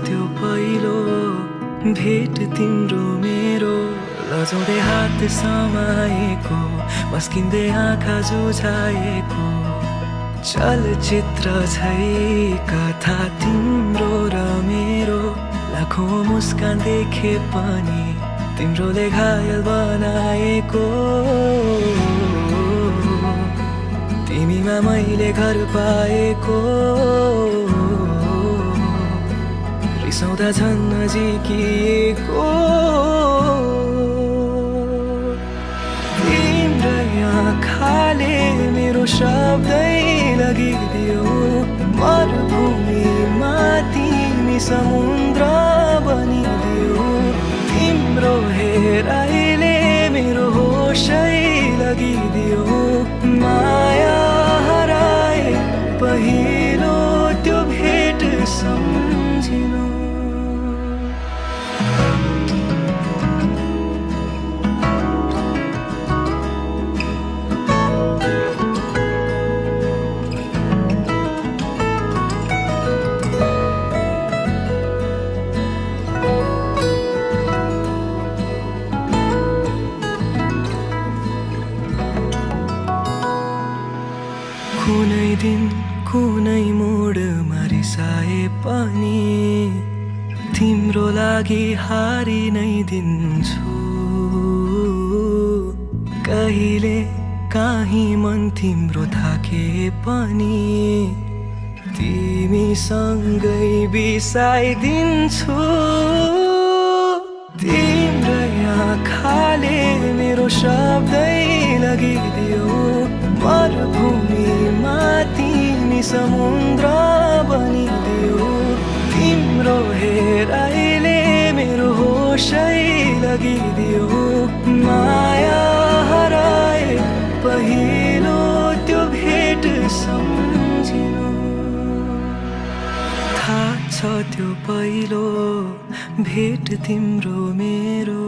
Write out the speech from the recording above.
त्यो पहिलो भेट तिम्रो मेरो लजाउँदै हात समाएको मस्किँदै आँखा जुझाएको चलचित्र छै कथा तिम्रो र मेरो लाखौं मुस्कान देखे पनि तिम्रोले घायल बनाएको तिमीमा मैले घर पाएको रिसाउँदा झन् नजिकिएको तिम्रै आँखाले मेरो शब्दै लगिदियो मरुभूमिमा तिमी समुद्र बनिदियो तिम्रो हेराइले मेरो होसै लगिदियो माया हराए पहिलो त्यो भेट सम्झिनु कुनै दिन कुनै मोडमा रिसाए पनि तिम्रो लागि हारि नै दिन्छु कहिले काहीँ मन तिम्रो थाके पनि तिमीसँगै बिसाइदिन्छु तिम्रै आँखाले मेरो शब्दै लगिदियो मरुभूमिमा तिमी समुद्र बनिदियो तिम्रो हेराइले मेरो होसै लगिदियो माया हराए पहिलो त्यो भेट सम्झिनु थाहा छ त्यो पहिलो भेट तिम्रो मेरो